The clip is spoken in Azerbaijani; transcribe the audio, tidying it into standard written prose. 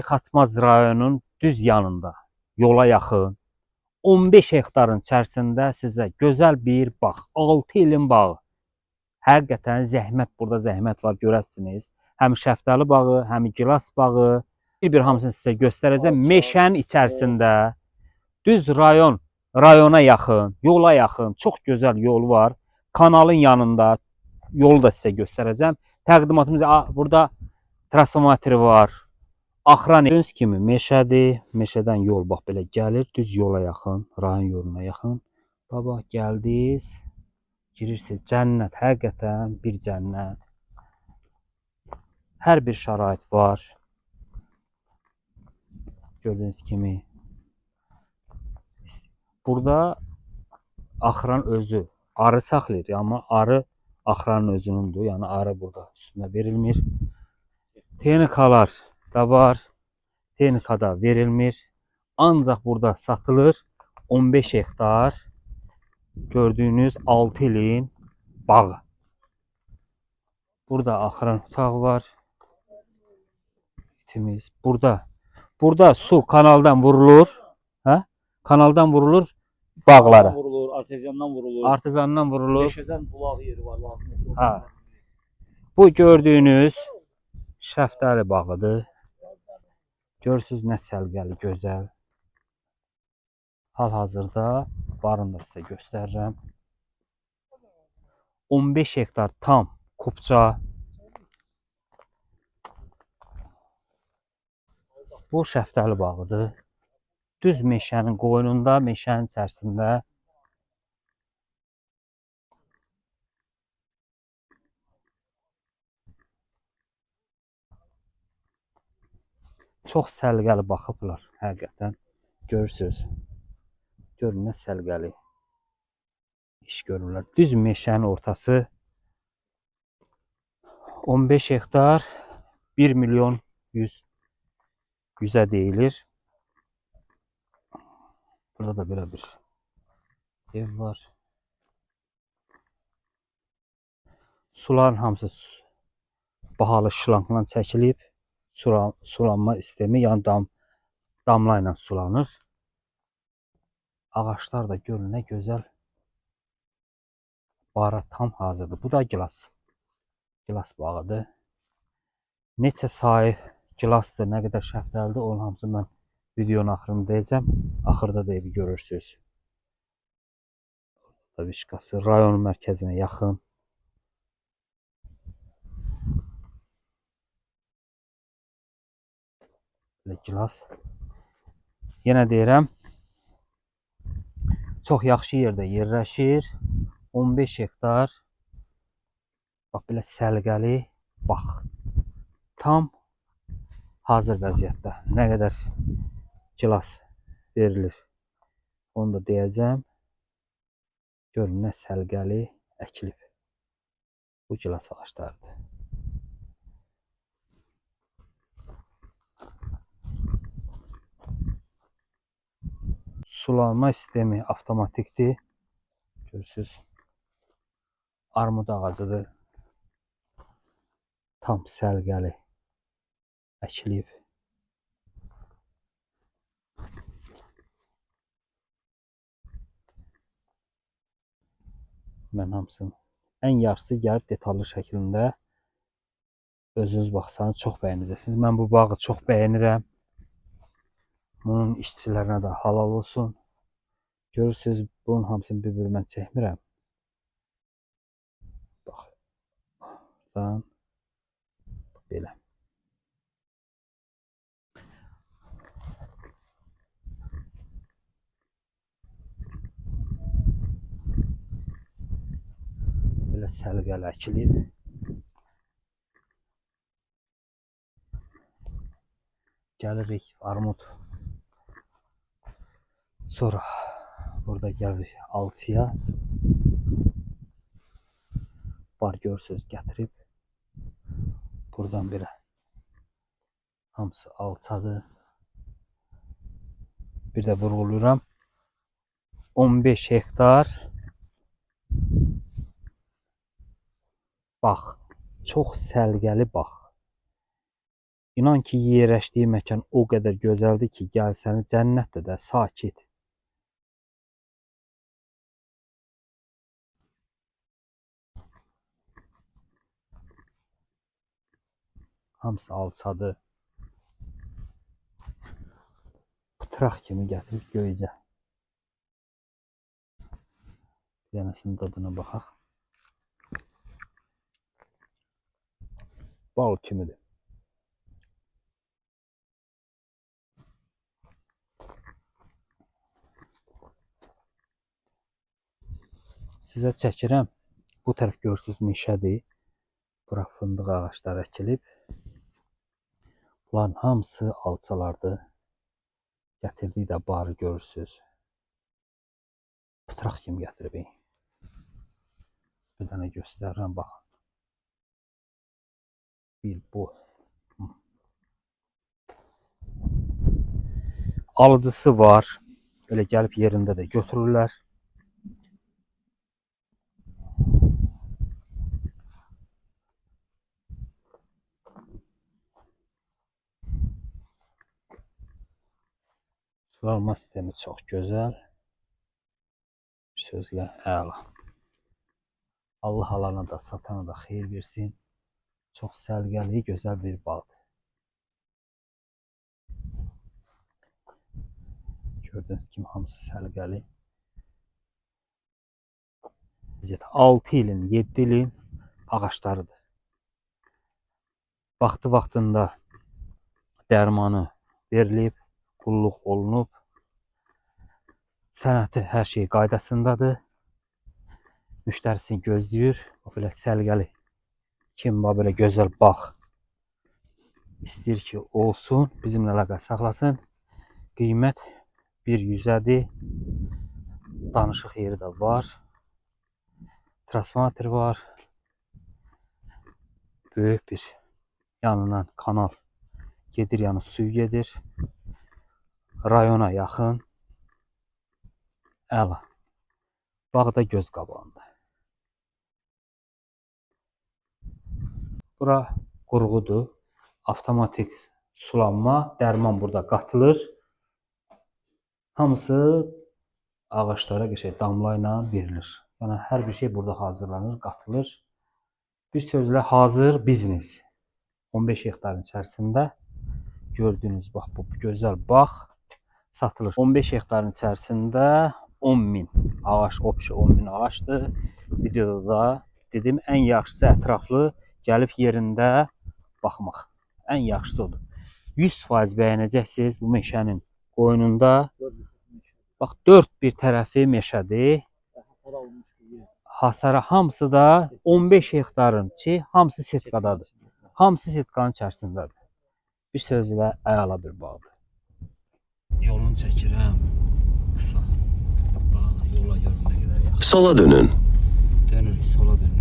Xaçmaz rayonunun düz yanında, yola yaxın 15 hektarın içərisində sizə gözəl bir bağ, 6 ilin bağı. Həqiqətən zəhmət, burada zəhmət var, görəsiniz. Həm şəftəli bağı, həm gilas bağı. Bir hamısını sizə göstərəcəm. Meşənin içərisində, düz rayona yaxın, yola yaxın, çox gözəl yol var. Kanalın yanında yolu da sizə göstərəcəm. Təqdimatımız burada transformatörü var. Axıran gördüyünüz kimi meşədir. Meşədən yol bax belə gəlir, düz yola yaxın, rayon yoluna yaxın. Baba gəldiniz, girirsiniz. Cənnət, həqiqətən bir cənnət. Hər bir şərait var. Gördüyünüz kimi. Burada axıran özü arı saxlayır, amma arı axıranın özünündür. Yəni arı burada üstünə verilmir. Texnikalar da var. Texnikada verilmir. Ancaq burada satılır 15 hektar gördüyünüz 6 ilin bağı. Burada axıran otağı var. İtimiz burada su kanaldan vurulur. Hə? Kanaldan vurulur bağlara. Vurulur, artezyandan vurulur. Artezyandan vurulur. Meşədən bulaq yeri var, lazım. Ha. Bu gördüyünüz şəftəli bağıdır. Görürsünüz nə səliqəli, gözəl. Hal-hazırda barını da sizə göstərirəm. 15 hektar tam kupça. Bu şəftəli bağıdır. Düz meşənin qoynunda, meşənin içərisində. Çox səliqəli baxıblar, həqiqətən. Görürsünüz. Görün nə səliqəli iş görürlər. Düz meşənin ortası. 15 hektar 1 milyon 100'ə deyilir. Burada da belə bir ev var. Suların hamısı bahalı şlankla çəkilib. Sulanma sistemi, yəni damla ilə sulanır. Ağaçlar da görün nə gözəl. Bara tam hazırdır. Bu da gilas. Gilas bağıdır. Neçə sayı gilasdır, nə qədər şəftəlidir, onun hamısını mən videonun axırında deyəcəm. Axırda da evi görürsünüz. Tabii şkası rayonun mərkəzinə yaxın. Gilas. Yenə deyirəm, çox yaxşı yerdə yerləşir. 15 hektar. Bax belə səliqəli bax. Tam hazır vəziyyətdə. Nə qədər gilas verilir, onu da deyəcəm. Görün nə səliqəli əkilib. Bu gilas ağaçlarıdır. Sulanma sistemi avtomatikdir. Görürsünüz. Armud ağacıdır. Tam səliqəli əkilib. Mən hamısını ən yaxşısı gəlib detallı şəklində özünüz baxsanız çox bəyənəcəksiniz. Mən bu bağı çox bəyənirəm. Bunun işçilərinə də halal olsun. Görürsünüz, bunun hamısını bir-bir mən çəkmirəm. Bax. Belə. Belə səliqəli əkilib. Gəlirik armud. Sonra burada gəlirik alçıya. Var görürsünüz gətirib. Buradan belə. Hamısı alçadır. Bir də vurğuluram. 15 hektar. Bax. Çox səliqəli bax. İnan ki, yerləşdiyi məkan o qədər gözəldir ki, gəlsəni cənnətdir də, sakit. Hamısı alçadır. Pıtraq kimi gətirib göycə. Bir dənəsinin dadına baxaq. Bal kimidir. Sizə çəkirəm. Bu tərəf görürsünüz meşədir. Bura fındıq ağacları əkilib. Bunların hamısı alçalardır. Gətirdiyi də barı görürsünüz. Pıtraq kimi gətirib. Bir dənə göstərirəm, baxın. Bir bu. Alıcısı var. Elə gəlib yerində də götürürlər. Suvarma sistemi çox gözəl. Bir sözlə əla. Allah alana da, satana da xeyir versin. Çox səliqəli, gözəl bir bağdır. Gördüyünüz kimi hamısı səliqəli. 6 ilin, 7 ilin ağaçlarıdır. Vaxtı-vaxtında dərmanı verilib, qulluq olunub. Sənəti hər şey qaydasındadır. Müştərisini gözləyir. Belə səliqəli. Kim var belə gözəl bağ istəyir ki, olsun, bizimlə əlaqə saxlasın. Qiymət 100-ədir. Danışıq yeri də var. Transformator var. Böyük bir yanından kanal gedir, yəni suyu gedir. Rayona yaxın. Əla. Bağ da göz qabağında. Bura qurğudur. Avtomatik sulanma, dərman burada qatılır. Hamısı ağaçlara damla ilə verilir. Yəni hər bir şey burada hazırlanır, qatılır. Bir sözlə hazır biznes. 15 hektarın içərisində gördüyünüz bax bu gözəl bağ satılır. 15 hektarın içərisində 10.000 ağac, 10.000 ağaçdır. Videoda da dedim, ən yaxşısı ətraflı gəlib yerində baxmaq. Ən yaxşısı odur. 100% bəyənəcəksiniz bu meşənin qoynunda. Bax, 4 bir tərəfi meşədir. Hasara hamısı da 15 hektarın ki, hamısı setkadadır. Hamısı setkanın içərisindədir. Bir sözlə əla bir bağdır. Yolunu çəkirəm. Qısa. Bax, yola görün nə qədər yaxşı. Sola dönün. Dönürük, sola dönürük.